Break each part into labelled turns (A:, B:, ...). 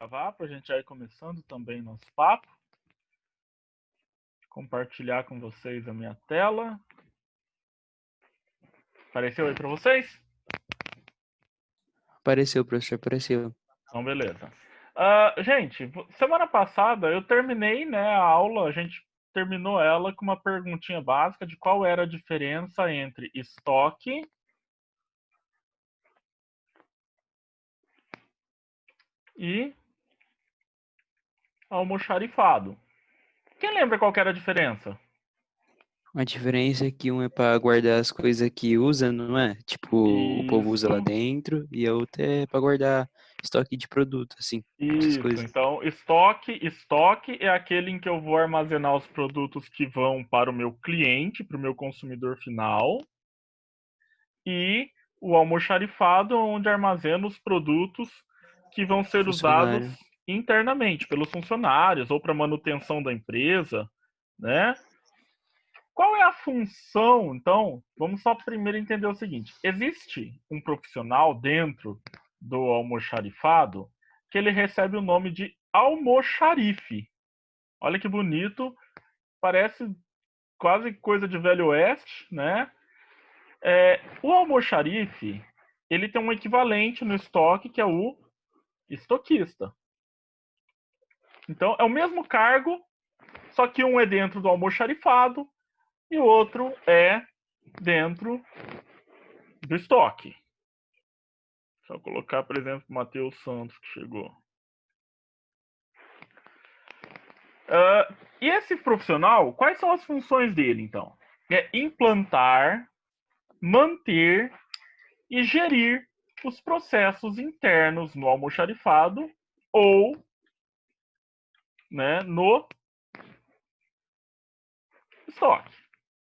A: gravar para a gente já ir começando também nosso papo. Compartilhar com vocês a minha tela. Apareceu aí para vocês?
B: Apareceu, professor, apareceu.
A: Então, beleza. Gente, semana passada eu terminei, né, a aula, a gente terminou ela com uma perguntinha básica de qual era a diferença entre estoque e almoxarifado. Quem lembra qual que era a diferença?
B: A diferença é que um é para guardar as coisas que usa, não é? Tipo, o povo usa lá
A: Isso.
B: dentro, e a outra é para guardar estoque de produto, assim, essas
A: Isso,
B: coisas.
A: então estoque é aquele em que eu vou armazenar os produtos que vão para o meu cliente, para o meu consumidor final, e o almoxarifado, onde armazeno os produtos que vão ser usados
B: Funcionário.
A: internamente pelos funcionários ou para manutenção da empresa, né? Qual é a função? Então, vamos só primeiro entender o seguinte: existe um profissional dentro do almoxarifado que ele recebe o nome de almoxarife. Olha que bonito, parece quase coisa de Velho Oeste, né? O almoxarife, ele tem um equivalente no estoque que é o estoquista. Então, é o mesmo cargo, só que um é dentro do almoxarifado e o outro é dentro do estoque. Deixa eu colocar, por exemplo, o Matheus Santos, que chegou. E esse profissional, quais são as funções dele, então? É implantar, manter e gerir os processos internos no almoxarifado ou, né, no estoque,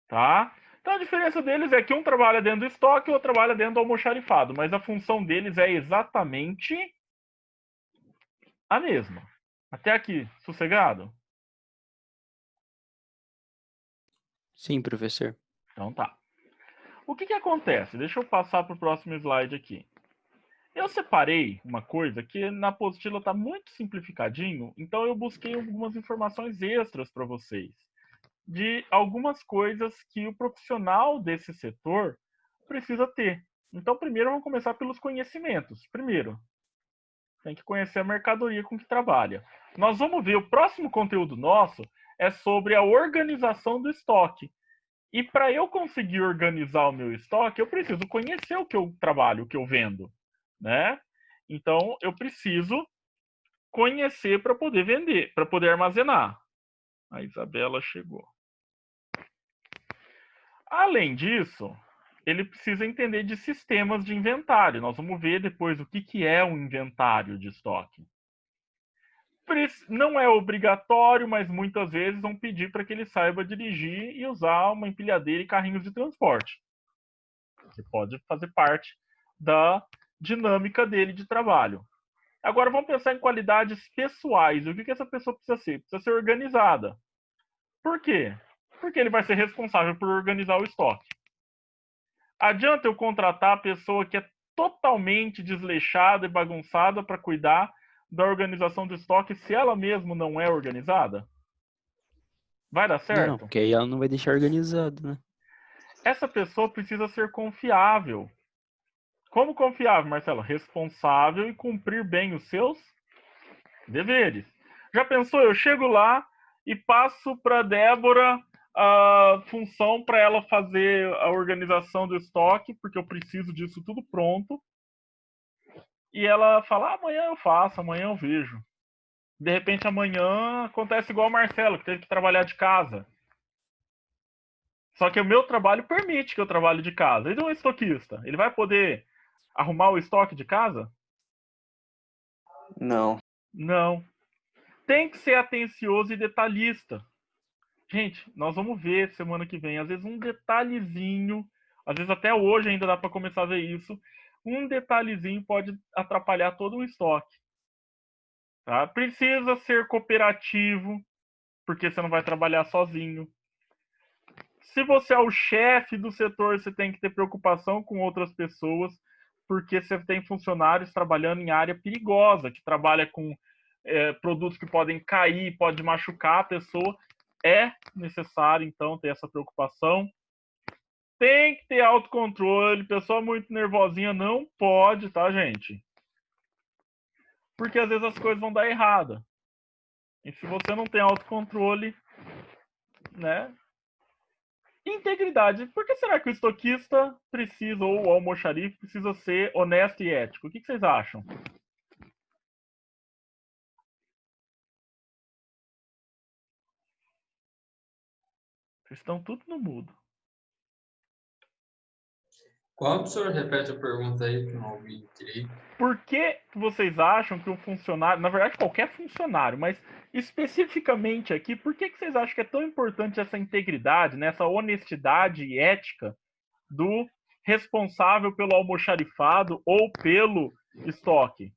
A: tá? Então a diferença deles é que um trabalha dentro do estoque e outro trabalha dentro do almoxarifado, mas a função deles é exatamente a mesma. Até aqui, sossegado?
B: Sim, professor.
A: Então tá. O que acontece? Deixa eu passar para o próximo slide aqui. Eu separei uma coisa que na apostila está muito simplificadinho, então eu busquei algumas informações extras para vocês, de algumas coisas que o profissional desse setor precisa ter. Então, primeiro, vamos começar pelos conhecimentos. Primeiro, tem que conhecer a mercadoria com que trabalha. Nós vamos ver, o próximo conteúdo nosso é sobre a organização do estoque. E para eu conseguir organizar o meu estoque, eu preciso conhecer o que eu trabalho, o que eu vendo, né? Então, eu preciso conhecer para poder vender, para poder armazenar. A Isabela chegou. Além disso, ele precisa entender de sistemas de inventário. Nós vamos ver depois o que é um inventário de estoque. Não é obrigatório, mas muitas vezes vão pedir para que ele saiba dirigir e usar uma empilhadeira e carrinhos de transporte. Que pode fazer parte da dinâmica dele de trabalho. Agora vamos pensar em qualidades pessoais. O que essa pessoa precisa ser? Precisa ser organizada. Por quê? Porque ele vai ser responsável por organizar o estoque. Adianta eu contratar a pessoa que é totalmente desleixada e bagunçada para cuidar da organização do estoque se ela mesma não é organizada? Vai dar
B: Não,
A: certo?
B: porque aí ela não vai deixar organizado, né?
A: Essa pessoa precisa ser confiável. Como confiável, Marcelo? Responsável e cumprir bem os seus deveres. Já pensou? Eu chego lá e passo para Débora a função para ela fazer a organização do estoque, porque eu preciso disso tudo pronto. E ela fala: amanhã eu faço, amanhã eu vejo. De repente, amanhã acontece igual o Marcelo, que teve que trabalhar de casa. Só que o meu trabalho permite que eu trabalhe de casa. E um estoquista? Ele vai poder arrumar o estoque de casa?
B: Não.
A: Não. Tem que ser atencioso e detalhista. Gente, nós vamos ver semana que vem. Às vezes um detalhezinho, às vezes até hoje ainda dá para começar a ver isso. Um detalhezinho pode atrapalhar todo o estoque. Tá? Precisa ser cooperativo, porque você não vai trabalhar sozinho. Se você é o chefe do setor, você tem que ter preocupação com outras pessoas, porque você tem funcionários trabalhando em área perigosa, que trabalha com produtos que podem cair, pode machucar a pessoa. É necessário, então, ter essa preocupação. Tem que ter autocontrole. Pessoa muito nervosinha não pode, tá, gente? Porque às vezes as coisas vão dar errada. E se você não tem autocontrole, né? Integridade. Por que será que o estoquista precisa, ou o almoxarife precisa ser honesto e ético? O que vocês acham? Vocês estão tudo no mudo.
C: Qual, professor? Repete a pergunta aí, que eu não ouvi direito.
A: Por que vocês acham que um funcionário, na verdade qualquer funcionário, mas especificamente aqui, por que vocês acham que é tão importante essa integridade, né, essa honestidade e ética do responsável pelo almoxarifado ou pelo estoque?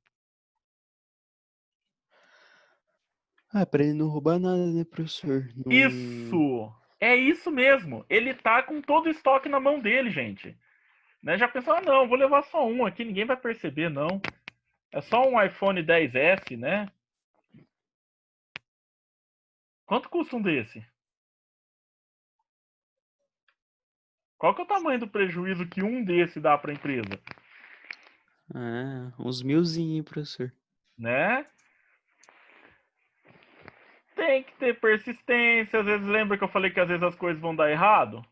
B: Pra ele não roubar nada, né, professor? Não...
A: Isso! É isso mesmo. Ele tá com todo o estoque na mão dele, gente. Né? Já pensou, não, vou levar só um aqui, ninguém vai perceber, não. É só um iPhone 10S, né? Quanto custa um desse? Qual que é o tamanho do prejuízo que um desse dá para a empresa?
B: Uns 1000zinho, professor.
A: Né? Tem que ter persistência. Às vezes, lembra que eu falei que às vezes as coisas vão dar errado?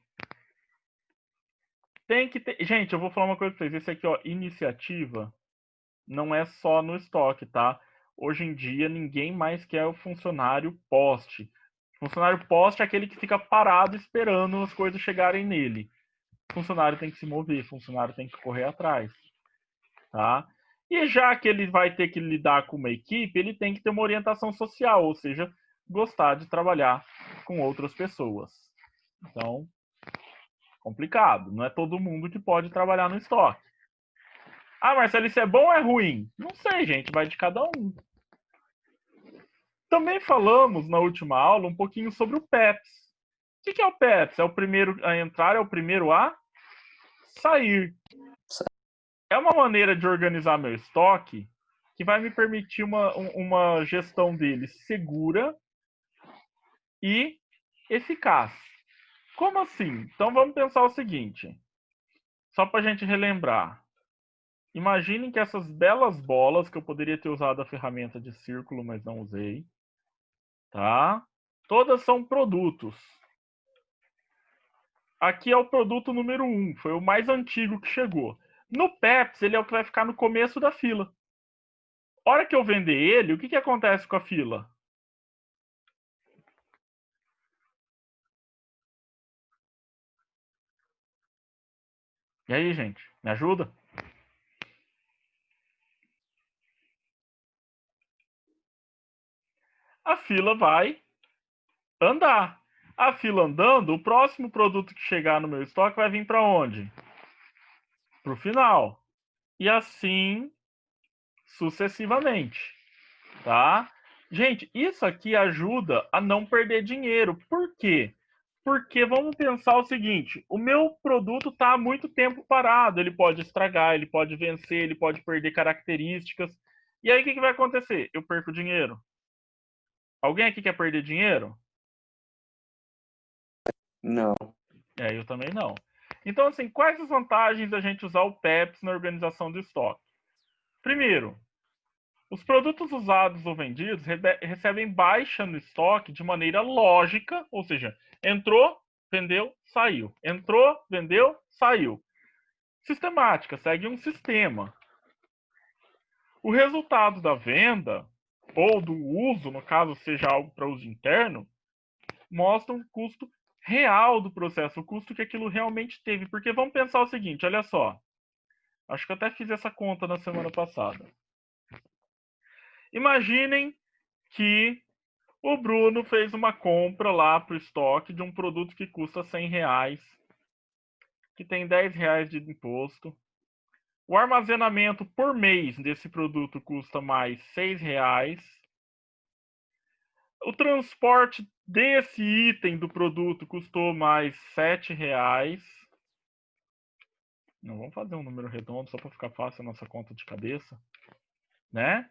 A: Tem que ter. Gente, eu vou falar uma coisa pra vocês. Esse aqui, ó, iniciativa, não é só no estoque, tá? Hoje em dia, ninguém mais quer o funcionário poste. Funcionário poste é aquele que fica parado esperando as coisas chegarem nele. Funcionário tem que se mover, funcionário tem que correr atrás, tá? E já que ele vai ter que lidar com uma equipe, ele tem que ter uma orientação social, ou seja, gostar de trabalhar com outras pessoas. Então, complicado. Não é todo mundo que pode trabalhar no estoque. Ah, Marcelo, isso é bom ou é ruim? Não sei, gente, vai de cada um. Também falamos na última aula um pouquinho sobre o PEPS. O que é o PEPS? É o primeiro a entrar, é o primeiro a sair. É uma maneira de organizar meu estoque que vai me permitir uma gestão dele segura e eficaz. Como assim? Então vamos pensar o seguinte, só para a gente relembrar. Imaginem que essas belas bolas, que eu poderia ter usado a ferramenta de círculo, mas não usei, tá? Todas são produtos. Aqui é o produto número 1, foi o mais antigo que chegou. No PEPS, ele é o que vai ficar no começo da fila. Hora que eu vender ele, o que acontece com a fila? E aí, gente, me ajuda? A fila vai andar. A fila andando, o próximo produto que chegar no meu estoque vai vir para onde? Para o final. E assim sucessivamente, tá? Gente, isso aqui ajuda a não perder dinheiro. Por quê? Porque vamos pensar o seguinte: o meu produto está há muito tempo parado, ele pode estragar, ele pode vencer, ele pode perder características. E aí o que vai acontecer? Eu perco dinheiro. Alguém aqui quer perder dinheiro?
D: Não.
A: Eu também não. Então, assim, quais as vantagens da gente usar o PEPS na organização do estoque? Primeiro, os produtos usados ou vendidos recebem baixa no estoque de maneira lógica, ou seja, entrou, vendeu, saiu. Entrou, vendeu, saiu. Sistemática, segue um sistema. O resultado da venda, ou do uso, no caso seja algo para uso interno, mostra um custo real do processo, o custo que aquilo realmente teve. Porque vamos pensar o seguinte, olha só. Acho que eu até fiz essa conta na semana passada. Imaginem que o Bruno fez uma compra lá para o estoque de um produto que custa R$100, que tem R$10 de imposto. O armazenamento por mês desse produto custa mais R$6. O transporte desse item do produto custou mais R$7. Não vamos fazer um número redondo só para ficar fácil a nossa conta de cabeça, né?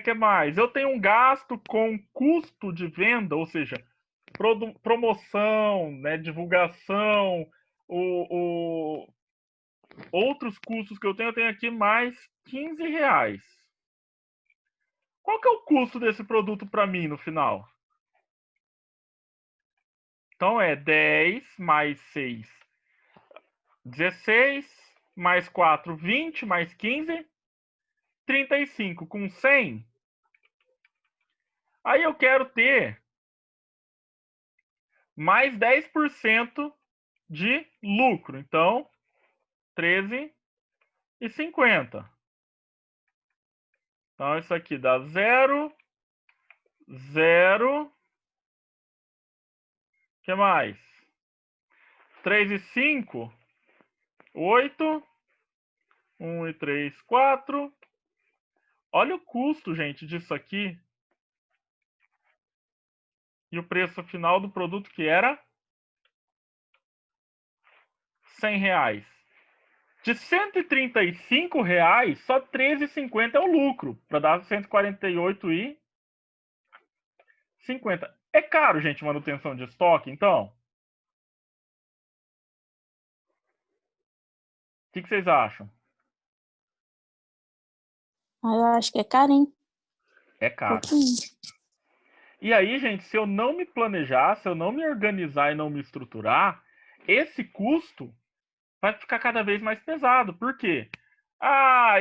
A: Que mais? Eu tenho um gasto com custo de venda, ou seja, promoção, né, divulgação, outros custos que eu tenho aqui mais R$ 15. Qual que é o custo desse produto para mim no final? Então é 10 mais 6, 16, mais 4, 20, mais 15, 35 com 100. Aí eu quero ter mais 10% de lucro. Então, 13,50. Então, isso aqui dá 0, 0. O que mais? 3 e 5, 8. 1 e 3, 4. Olha o custo, gente, disso aqui. E o preço final do produto que era R$ 100. De R$ 135, só R$13,50 é o lucro. Para dar R$148,50. É caro, gente, manutenção de estoque, então? O que vocês acham?
D: Eu acho que é caro, hein?
A: É caro.
D: Pouquinho.
A: E aí, gente, se eu não me planejar, se eu não me organizar e não me estruturar, esse custo vai ficar cada vez mais pesado. Por quê?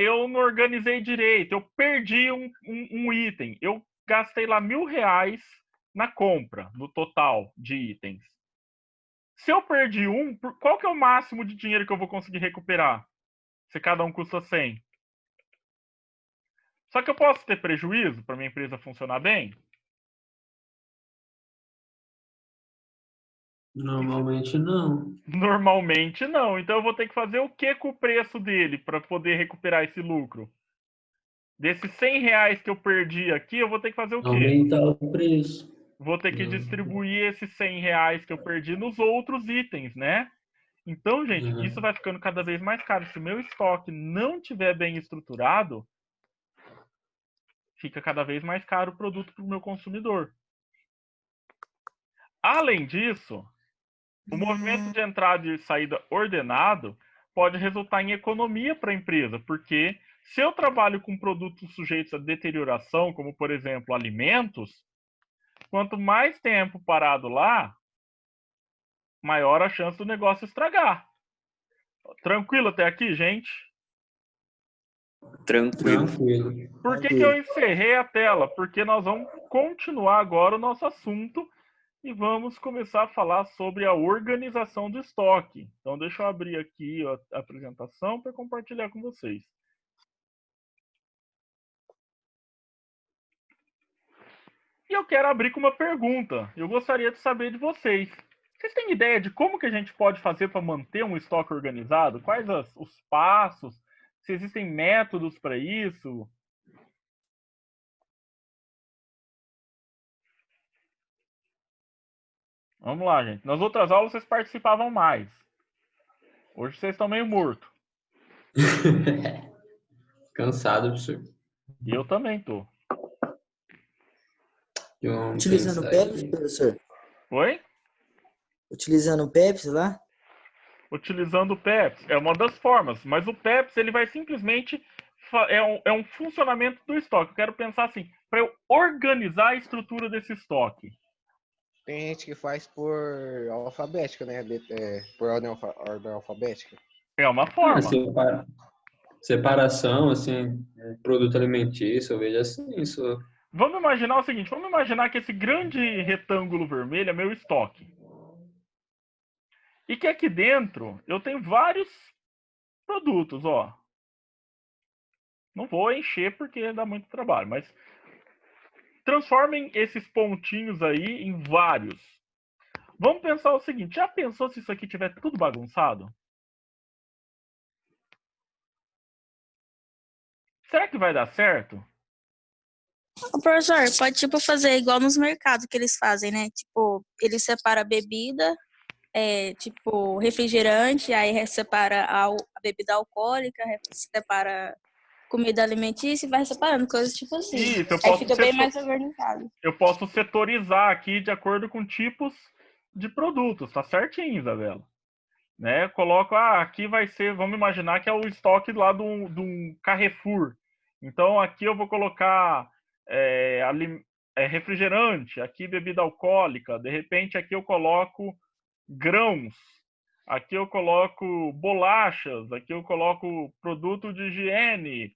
A: Eu não organizei direito, eu perdi um item. Eu gastei lá R$ 1.000 na compra, no total de itens. Se eu perdi qual que é o máximo de dinheiro que eu vou conseguir recuperar? Se cada um custa 100. Só que eu posso ter prejuízo para minha empresa funcionar bem?
C: Normalmente não.
A: Normalmente não. Então eu vou ter que fazer o que com o preço dele para poder recuperar esse lucro? Desses R$ 100 que eu perdi aqui, eu vou ter que fazer o quê?
C: Aumentar o preço.
A: Vou ter que distribuir esses R$ 100 que eu perdi nos outros itens, né? Então, gente, isso vai ficando cada vez mais caro. Se o meu estoque não tiver bem estruturado, fica cada vez mais caro o produto para o meu consumidor. Além disso, o movimento de entrada e saída ordenado pode resultar em economia para a empresa, porque se eu trabalho com produtos sujeitos a deterioração, como por exemplo alimentos, quanto mais tempo parado lá, maior a chance do negócio estragar. Tranquilo até aqui, gente?
B: Tranquilo.
A: Por que eu encerrei a tela? Porque nós vamos continuar agora o nosso assunto e vamos começar a falar sobre a organização do estoque. Então, deixa eu abrir aqui a apresentação para compartilhar com vocês. E eu quero abrir com uma pergunta. Eu gostaria de saber de vocês. Vocês têm ideia de como que a gente pode fazer para manter um estoque organizado? Quais os passos? Se existem métodos para isso? Vamos lá, gente. Nas outras aulas vocês participavam mais. Hoje vocês estão meio mortos.
C: Cansado, professor.
A: E eu também tô.
E: Utilizando o Pepsi, professor?
A: Oi?
E: Utilizando o Pepsi lá?
A: Utilizando o PEPS. É uma das formas. Mas o PEPS, ele vai simplesmente... É um funcionamento do estoque. Eu quero pensar assim, para eu organizar a estrutura desse estoque.
F: Tem gente que faz por alfabética, né? Por ordem alfabética.
A: É uma forma.
C: Separação, assim, produto alimentício, eu vejo assim, isso.
A: Vamos imaginar o seguinte, vamos imaginar que esse grande retângulo vermelho é meu estoque. E que aqui dentro eu tenho vários produtos, ó. Não vou encher porque dá muito trabalho, mas transformem esses pontinhos aí em vários. Vamos pensar o seguinte, já pensou se isso aqui tiver tudo bagunçado? Será que vai dar certo?
D: O professor, pode tipo fazer igual nos mercados que eles fazem, né? Tipo, ele separa a bebida, refrigerante, aí separa a bebida alcoólica, separa comida alimentícia e vai separando coisas tipo assim.
A: Isso,
D: Aí fica bem mais organizado.
A: eu posso setorizar aqui de acordo com tipos de produtos, tá certinho, Isabela. Né? Coloco, aqui vai ser, vamos imaginar que é o estoque lá do Carrefour. Então, aqui eu vou colocar refrigerante, aqui bebida alcoólica, de repente aqui eu coloco grãos, aqui eu coloco bolachas, aqui eu coloco produto de higiene,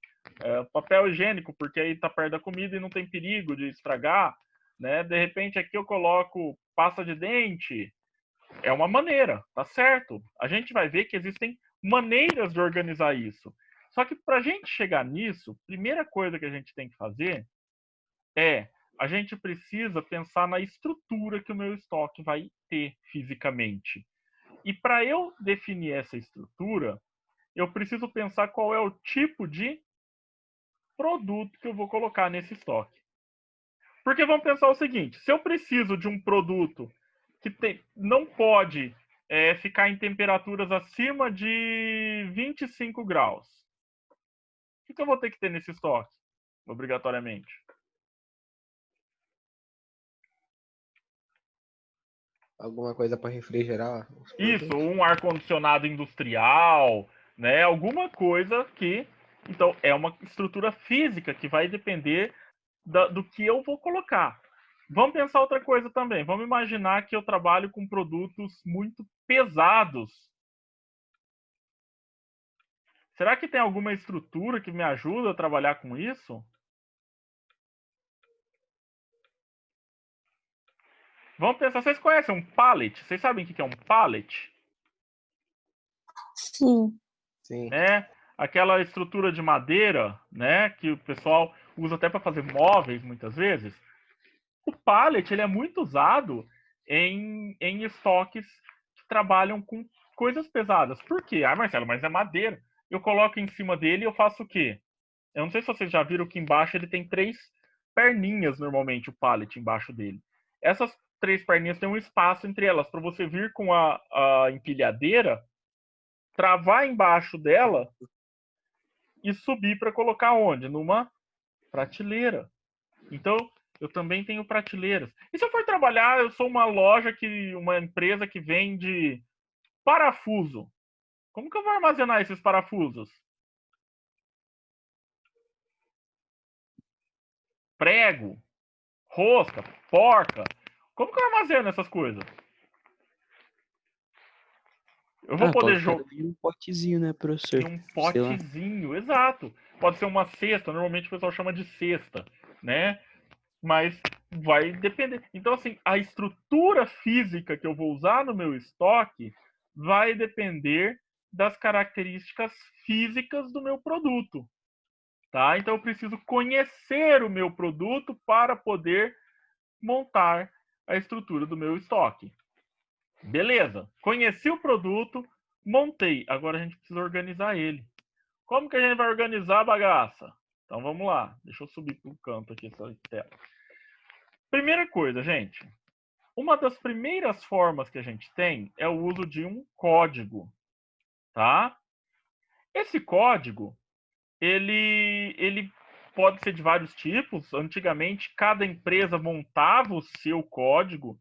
A: papel higiênico, porque aí tá perto da comida e não tem perigo de estragar, né? De repente aqui eu coloco pasta de dente. É uma maneira, tá certo? A gente vai ver que existem maneiras de organizar isso. Só que para a gente chegar nisso, primeira coisa que a gente tem que fazer é a gente precisa pensar na estrutura que o meu estoque vai ter fisicamente. E para eu definir essa estrutura, eu preciso pensar qual é o tipo de produto que eu vou colocar nesse estoque. Porque vamos pensar o seguinte: se eu preciso de um produto que não pode ficar em temperaturas acima de 25 graus, o que eu vou ter que ter nesse estoque, obrigatoriamente?
F: Alguma coisa para refrigerar?
A: Isso, um ar-condicionado industrial, né? Alguma coisa que... Então, é uma estrutura física que vai depender do que eu vou colocar. Vamos pensar outra coisa também. Vamos imaginar que eu trabalho com produtos muito pesados. Será que tem alguma estrutura que me ajuda a trabalhar com isso? Vamos pensar, vocês conhecem um pallet? Vocês sabem o que é um pallet?
D: Sim.
F: Sim.
A: Aquela estrutura de madeira, né, que o pessoal usa até para fazer móveis muitas vezes. O pallet ele é muito usado em estoques que trabalham com coisas pesadas. Por quê? Marcelo, mas é madeira. Eu coloco em cima dele e eu faço o quê? Eu não sei se vocês já viram que embaixo ele tem 3 perninhas, normalmente, o pallet embaixo dele. Essas 3 perninhas têm um espaço entre elas para você vir com a empilhadeira, travar embaixo dela e subir para colocar onde? Numa prateleira. Então, eu também tenho prateleiras. E se eu for trabalhar, eu sou uma empresa que vende parafuso. Como que eu vou armazenar esses parafusos? Prego, rosca, porca. Como que eu armazeno essas coisas? Eu vou poder jogar
B: em um potezinho, né, professor?
A: em um
B: Sei lá.
A: potezinho, exato. Pode ser uma cesta, normalmente o pessoal chama de cesta, né? Mas vai depender. Então, assim, a estrutura física que eu vou usar no meu estoque vai depender das características físicas do meu produto, tá? Então, eu preciso conhecer o meu produto para poder montar a estrutura do meu estoque. Beleza, conheci o produto, montei. Agora a gente precisa organizar ele. Como que a gente vai organizar a bagaça? Então vamos lá. Deixa eu subir para o canto aqui essa tela. Primeira coisa, gente. Uma das primeiras formas que a gente tem é o uso de um código, tá? Esse código, ele pode ser de vários tipos. Antigamente, cada empresa montava o seu código.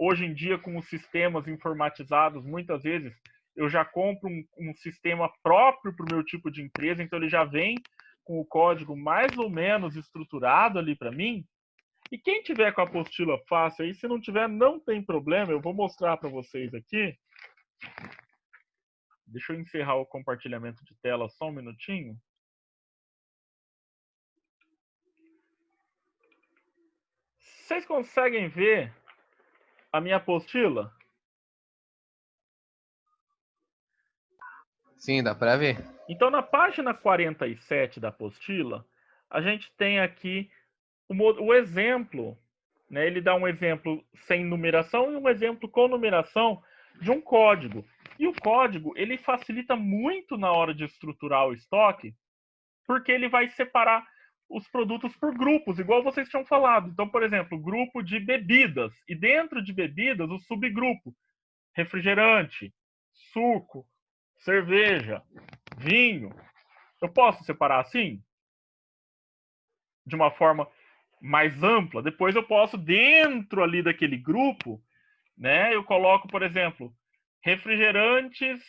A: Hoje em dia, com os sistemas informatizados, muitas vezes eu já compro um sistema próprio para o meu tipo de empresa, então ele já vem com o código mais ou menos estruturado ali para mim. E quem tiver com a apostila fácil aí, se não tiver, não tem problema, eu vou mostrar para vocês aqui. Deixa eu encerrar o compartilhamento de tela só um minutinho. Vocês conseguem ver a minha apostila?
F: Sim, dá para ver.
A: Então, na página 47 da apostila, a gente tem aqui o exemplo, né? Ele dá um exemplo sem numeração e um exemplo com numeração de um código. E o código, ele facilita muito na hora de estruturar o estoque, porque ele vai separar os produtos por grupos, igual vocês tinham falado. Então, por exemplo, grupo de bebidas. E dentro de bebidas, o subgrupo. Refrigerante, suco, cerveja, vinho. Eu posso separar assim? de uma forma mais ampla, depois eu posso, dentro ali daquele grupo, né, eu coloco, por exemplo, refrigerantes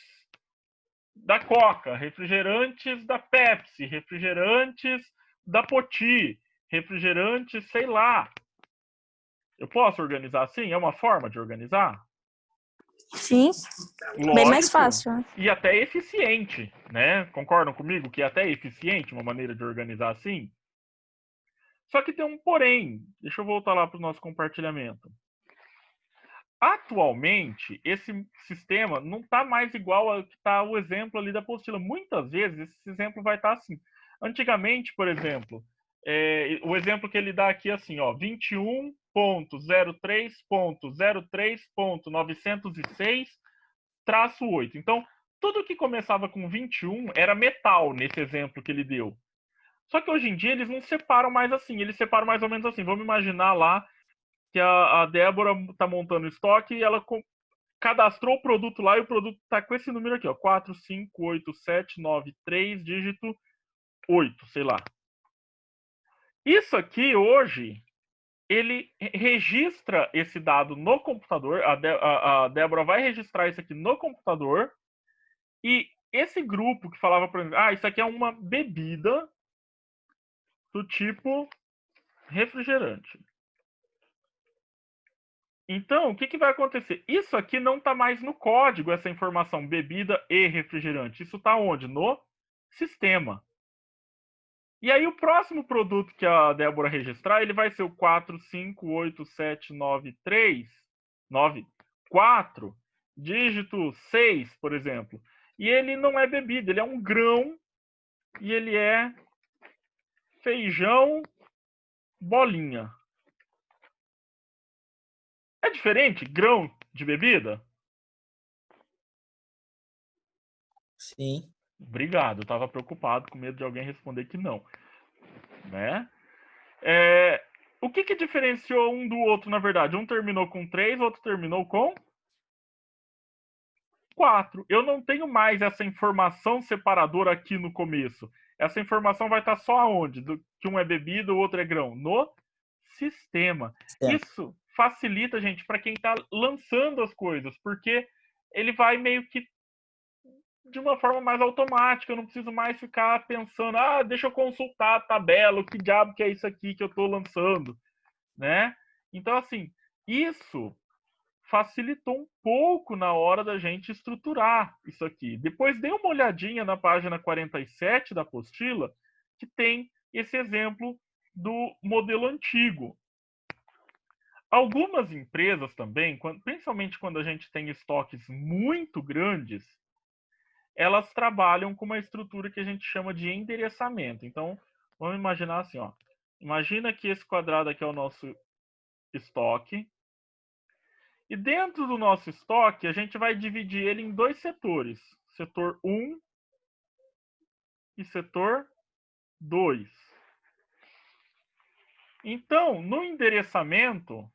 A: da Coca, refrigerantes da Pepsi, refrigerantes da Poti, refrigerantes, sei lá. Eu posso organizar assim? É uma forma de organizar?
D: Sim,
A: Lógico,
D: bem mais fácil. Né?
A: e até eficiente, né? Concordam comigo que é até eficiente uma maneira de organizar assim? Só que tem um porém. Deixa eu voltar lá para o nosso compartilhamento. Atualmente, esse sistema não está mais igual ao que está o exemplo ali da apostila. Muitas vezes, esse exemplo vai estar assim. Antigamente, por exemplo, o exemplo que ele dá aqui é assim, ó, 21.03.03.906-8. Então, tudo que começava com 21 era metal, nesse exemplo que ele deu. Só que hoje em dia eles não separam mais assim, eles separam mais ou menos assim. Vamos imaginar lá que a Débora está montando estoque e ela cadastrou o produto lá e o produto está com esse número aqui, ó, 4587993, dígito 8, sei lá. Isso aqui hoje, ele registra esse dado no computador, a Débora vai registrar isso aqui no computador e esse grupo que falava para mim, isso aqui é uma bebida do tipo refrigerante. Então, o que vai acontecer? Isso aqui não está mais no código, essa informação, bebida e refrigerante. Isso está onde? No sistema. E aí, o próximo produto que a Débora registrar, ele vai ser o 458793994, dígito 6, por exemplo. E ele não é bebida, ele é um grão e ele é feijão bolinha. É diferente grão de bebida?
E: Sim.
A: Obrigado, eu estava preocupado, com medo de alguém responder que não. Né? O que diferenciou um do outro, na verdade? Um terminou com 3, o outro terminou com 4. Eu não tenho mais essa informação separadora aqui no começo. Essa informação vai estar só aonde? Que um é bebida, o outro é grão? No sistema. Isso facilita, gente, para quem está lançando as coisas, porque ele vai meio que de uma forma mais automática, eu não preciso mais ficar pensando, deixa eu consultar a tabela, que diabo que é isso aqui que eu estou lançando, né? Então, assim, isso facilitou um pouco na hora da gente estruturar isso aqui. Depois dê uma olhadinha na página 47 da apostila, que tem esse exemplo do modelo antigo. Algumas empresas também, principalmente quando a gente tem estoques muito grandes, elas trabalham com uma estrutura que a gente chama de endereçamento. Então, vamos imaginar assim, ó. Imagina que esse quadrado aqui é o nosso estoque. E dentro do nosso estoque, a gente vai dividir ele em dois setores. Setor 1 e setor 2. Então, no endereçamento,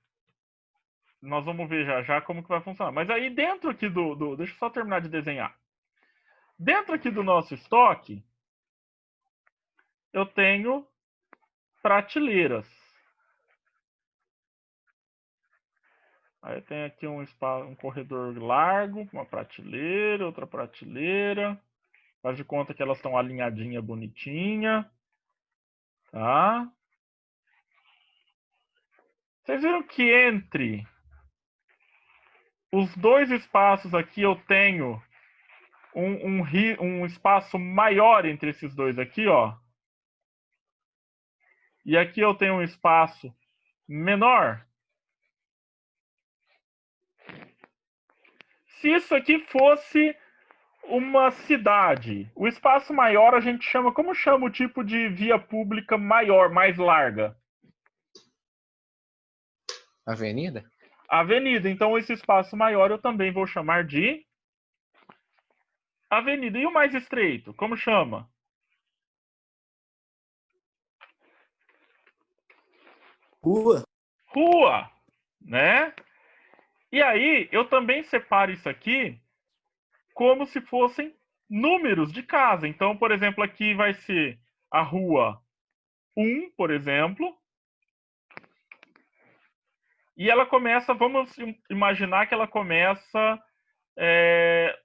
A: nós vamos ver já como que vai funcionar. Mas aí dentro aqui deixa eu só terminar de desenhar. Dentro aqui do nosso estoque, eu tenho prateleiras. Aí tem aqui um corredor largo, uma prateleira, outra prateleira. Faz de conta que elas estão alinhadinha, bonitinha. Tá? Vocês viram que entre os dois espaços aqui eu tenho um espaço maior entre esses dois aqui, ó. E aqui eu tenho um espaço menor. Se isso aqui fosse uma cidade, o espaço maior a gente chama, como chama o tipo de via pública maior, mais larga?
F: Avenida?
A: Avenida. Então esse espaço maior eu também vou chamar de avenida. E o mais estreito, como chama?
E: Rua.
A: Rua, né? E aí eu também separo isso aqui como se fossem números de casa. Então, por exemplo, aqui vai ser a rua 1, por exemplo. E ela começa, vamos imaginar que ela começa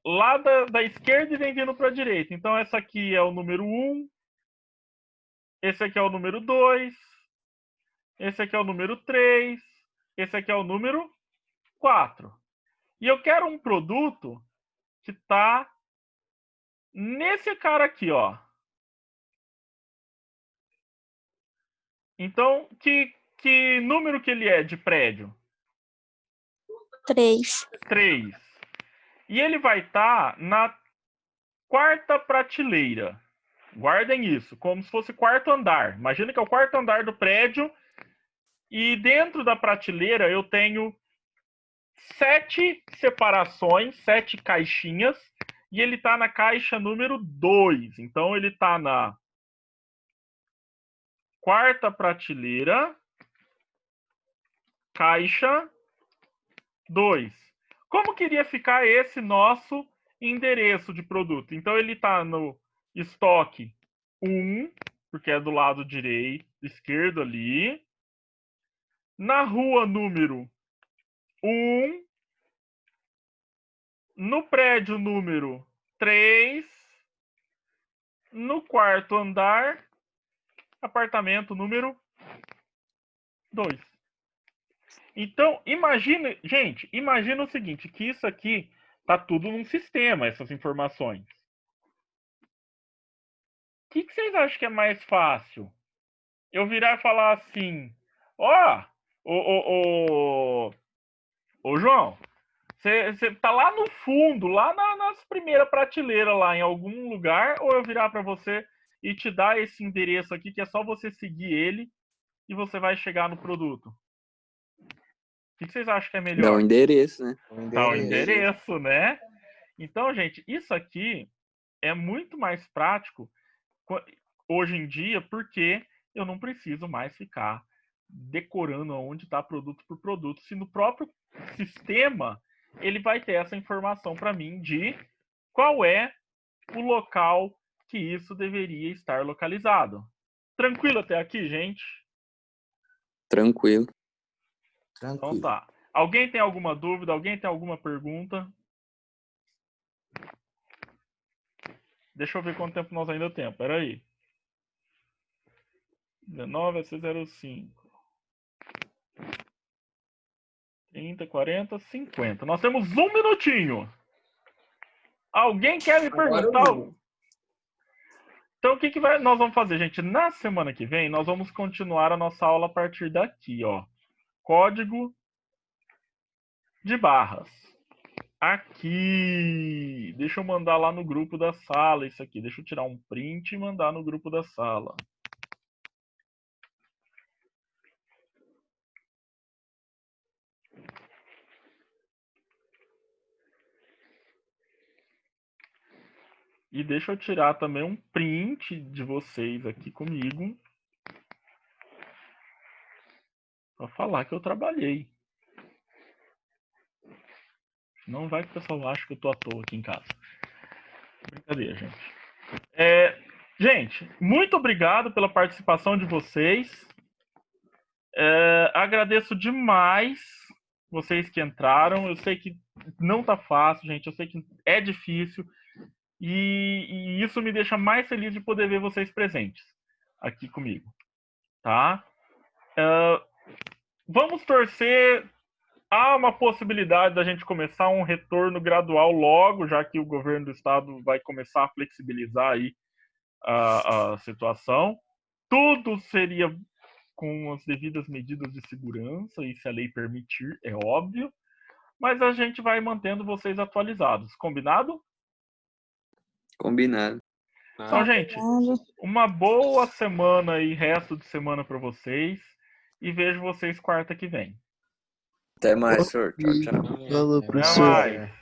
A: lá da esquerda e vem vindo para a direita. Então, essa aqui é o número 1, esse aqui é o número 2, esse aqui é o número 3, esse aqui é o número 4. E eu quero um produto que está nesse cara aqui, ó. Então, que número que ele é de prédio?
D: 3.
A: 3. E ele vai estar na quarta prateleira. Guardem isso, como se fosse quarto andar. Imagina que é o quarto andar do prédio e dentro da prateleira eu tenho 7 separações, 7 caixinhas, e ele está na caixa número 2. Então ele está na quarta prateleira, caixa 2. Como queria ficar esse nosso endereço de produto? Então ele está no estoque 1, porque é do lado direito, esquerdo ali. Na rua número 1. No prédio número 3. No quarto andar, apartamento número 2. Então, imagina o seguinte, que isso aqui tá tudo num sistema, essas informações. O que vocês acham que é mais fácil? Eu virar e falar assim, ô João, você tá lá no fundo, lá nas primeiras prateleiras, lá em algum lugar, ou eu virar para você e te dar esse endereço aqui, que é só você seguir ele e você vai chegar no produto? O que vocês acham que é melhor?
B: Dá o endereço, né?
A: Dá o endereço, né? Então, gente, isso aqui é muito mais prático hoje em dia, porque eu não preciso mais ficar decorando onde está produto por produto, se no próprio sistema ele vai ter essa informação para mim de qual é o local que isso deveria estar localizado. Tranquilo até aqui, gente?
B: Tranquilo.
A: Então
E: Tranquilo.
A: tá. Alguém tem alguma dúvida? Alguém tem alguma pergunta? Deixa eu ver quanto tempo nós ainda temos. Pera aí. 19 a 05. 30, 40, 50. Nós temos 1 minutinho. Alguém quer me perguntar? Então, o que nós vamos fazer, gente? Na semana que vem, nós vamos continuar a nossa aula a partir daqui, ó. Código de barras. Aqui. Deixa eu mandar lá no grupo da sala isso aqui. Deixa eu tirar um print e mandar no grupo da sala. E deixa eu tirar também um print de vocês aqui comigo. Pra falar que eu trabalhei. Não vai que o pessoal acha que eu tô à toa aqui em casa. Brincadeira, gente. Gente, muito obrigado pela participação de vocês. Agradeço demais vocês que entraram. Eu sei que não tá fácil, gente. Eu sei que é difícil. E isso me deixa mais feliz de poder ver vocês presentes aqui comigo. Tá? Vamos torcer. Há uma possibilidade da gente começar um retorno gradual logo, já que o governo do estado vai começar a flexibilizar aí a situação. Tudo seria com as devidas medidas de segurança, e se a lei permitir, é óbvio. Mas a gente vai mantendo vocês atualizados. Combinado?
B: Combinado.
A: Então, gente, uma boa semana e resto de semana para vocês. E vejo vocês quarta que vem.
B: Até mais, senhor. Tchau, tchau.
E: Falou,
A: Até
E: professor.
A: mais.